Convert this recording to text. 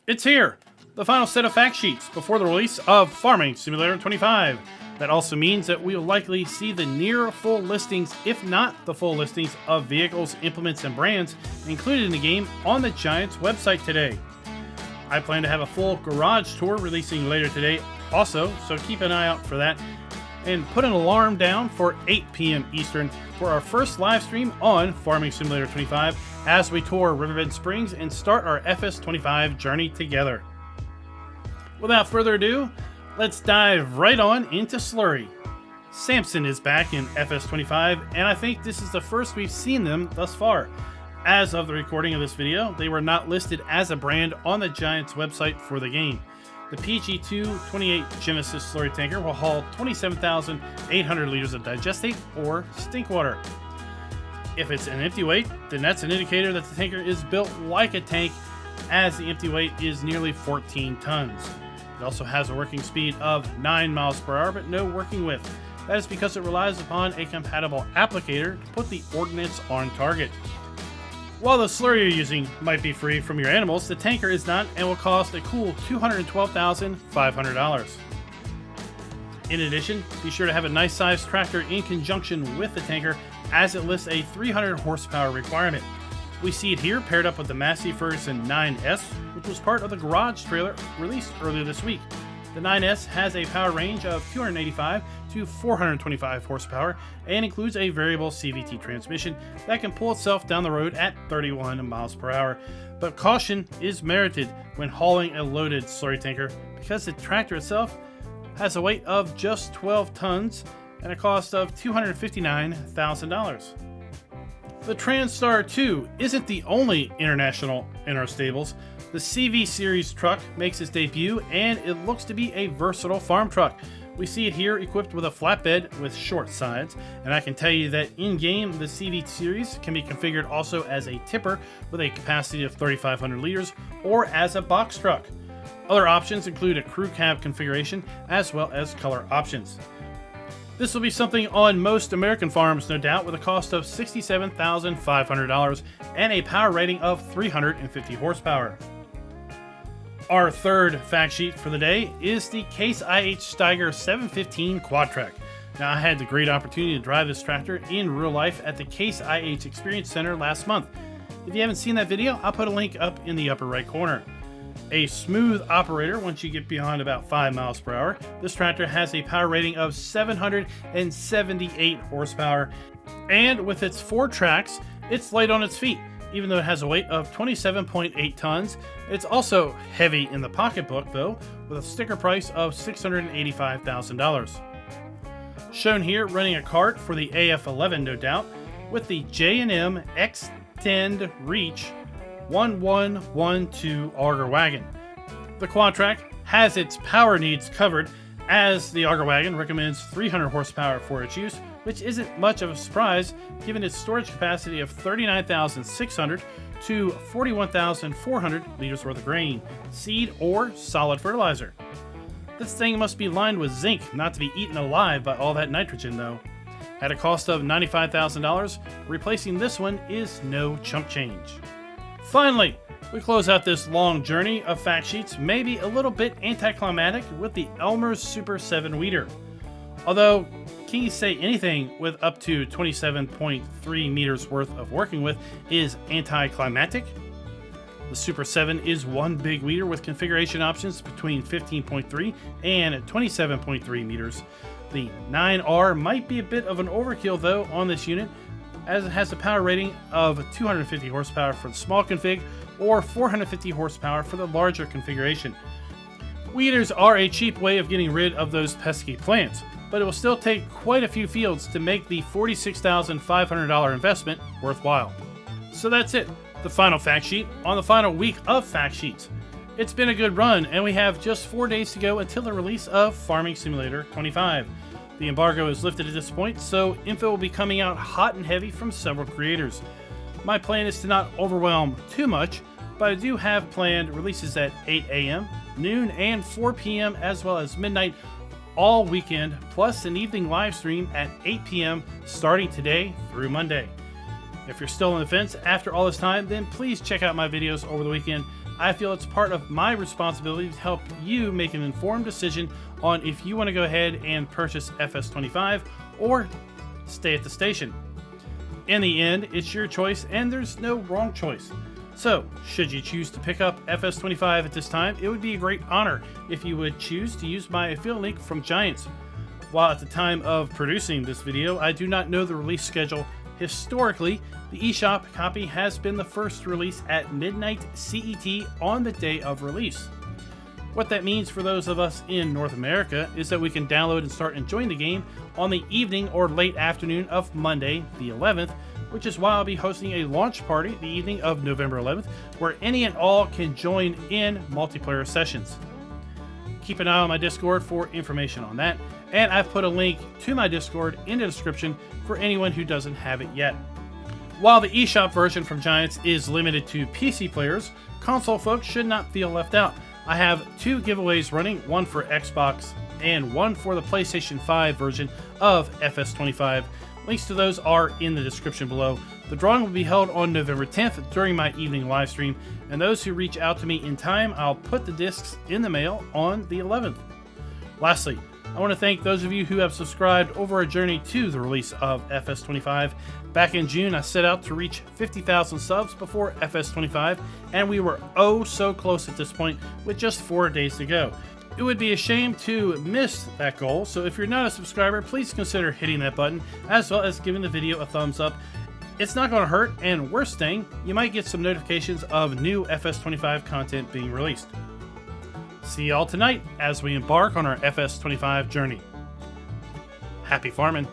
It's here! The final set of fact sheets before the release of Farming Simulator 25. That also means that we will likely see the near full listings, if not the full listings, of vehicles, implements, and brands included in the game on the Giants website today. I plan to have a full garage tour releasing later today also, so keep an eye out for that. And put an alarm down for 8 p.m. Eastern for our first live stream on Farming Simulator 25 as we tour Riverbend Springs and start our FS25 journey together. Without further ado, let's dive right on into Slurry. Samson is back in FS25, and I think this is the first we've seen them thus far. As of the recording of this video, they were not listed as a brand on the Giants website for the game. The PG2 28 Genesis slurry tanker will haul 27,800 liters of digestate or stink water. If it's an empty weight, then that's an indicator that the tanker is built like a tank, as the empty weight is nearly 14 tons. It also has a working speed of 9 miles per hour, but no working width. That is because it relies upon a compatible applicator to put the ordnance on target. While the slurry you're using might be free from your animals, the tanker is not and will cost a cool $212,500. In addition, be sure to have a nice sized tractor in conjunction with the tanker, as it lists a 300 horsepower requirement. We see it here paired up with the Massey Ferguson 9S, which was part of the garage trailer released earlier this week. The 9S has a power range of 285 to 425 horsepower and includes a variable CVT transmission that can pull itself down the road at 31 miles per hour. But caution is merited when hauling a loaded slurry tanker because the tractor itself has a weight of just 12 tons and a cost of $259,000. The Transstar 2 isn't the only international in our stables. The CV Series truck makes its debut, and it looks to be a versatile farm truck. We see it here equipped with a flatbed with short sides, and I can tell you that in-game the CV Series can be configured also as a tipper with a capacity of 3,500 liters or as a box truck. Other options include a crew cab configuration as well as color options. This will be something on most American farms, no doubt, with a cost of $67,500 and a power rating of 350 horsepower. Our third fact sheet for the day is the Case IH Steiger 715 Quad-Track. Now, I had the great opportunity to drive this tractor in real life at the Case IH Experience Center last month. If you haven't seen that video, I'll put a link up in the upper right corner. A smooth operator once you get beyond about 5 miles per hour, this tractor has a power rating of 778 horsepower, and with its 4 tracks, it's light on its feet. Even though it has a weight of 27.8 tons, it's also heavy in the pocketbook though, with a sticker price of $685,000. Shown here running a cart for the AF11 no doubt, with the J&M Extend Reach 1112 auger wagon. The Quad-Track has its power needs covered, as the auger wagon recommends 300 horsepower for its use, which isn't much of a surprise given its storage capacity of 39,600 to 41,400 liters worth of grain, seed, or solid fertilizer. This thing must be lined with zinc not to be eaten alive by all that nitrogen though. At a cost of $95,000, replacing this one is no chump change. Finally, we close out this long journey of fact sheets, maybe a little bit anticlimactic, with the Elmer's Super 7 Weeder. Although, can you say anything with up to 27.3 meters worth of working width is anticlimactic? The Super 7 is one big weeder with configuration options between 15.3 and 27.3 meters. The 9R might be a bit of an overkill though on this unit, as it has a power rating of 250 horsepower for the small config or 450 horsepower for the larger configuration. Weeders are a cheap way of getting rid of those pesky plants, but it will still take quite a few fields to make the $46,500 investment worthwhile. So that's it, the final fact sheet on the final week of fact sheets. It's been a good run, and we have just 4 days to go until the release of Farming Simulator 25. The embargo is lifted at this point, so info will be coming out hot and heavy from several creators. My plan is to not overwhelm too much, but I do have planned releases at 8 a.m., noon, and 4 p.m. as well as midnight all weekend, plus an evening live stream at 8 p.m. starting today through Monday. If you're still on the fence after all this time, then please check out my videos over the weekend. I feel it's part of my responsibility to help you make an informed decision on if you want to go ahead and purchase FS25 or stay at the station. In the end, it's your choice and there's no wrong choice. So, should you choose to pick up FS25 at this time, it would be a great honor if you would choose to use my affiliate link from Giants. While at the time of producing this video, I do not know the release schedule. Historically, the eShop copy has been the first release at midnight CET on the day of release. What that means for those of us in North America is that we can download and start enjoying the game on the evening or late afternoon of Monday, the 11th, which is why I'll be hosting a launch party the evening of November 11th, where any and all can join in multiplayer sessions. Keep an eye on my Discord for information on that, and I've put a link to my Discord in the description for anyone who doesn't have it yet. While the eShop version from Giants is limited to PC players, console folks should not feel left out. I have 2 giveaways running, one for Xbox and one for the PlayStation 5 version of FS25. Links to those are in the description below. The drawing will be held on November 10th during my evening live stream, and those who reach out to me in time, I'll put the discs in the mail on the 11th. Lastly, I want to thank those of you who have subscribed over our journey to the release of FS25. Back in June, I set out to reach 50,000 subs before FS25, and we were oh so close at this point with just 4 days to go. It would be a shame to miss that goal, so if you're not a subscriber, please consider hitting that button, as well as giving the video a thumbs up. It's not going to hurt, and worst thing, you might get some notifications of new FS25 content being released. See y'all tonight as we embark on our FS25 journey. Happy farming!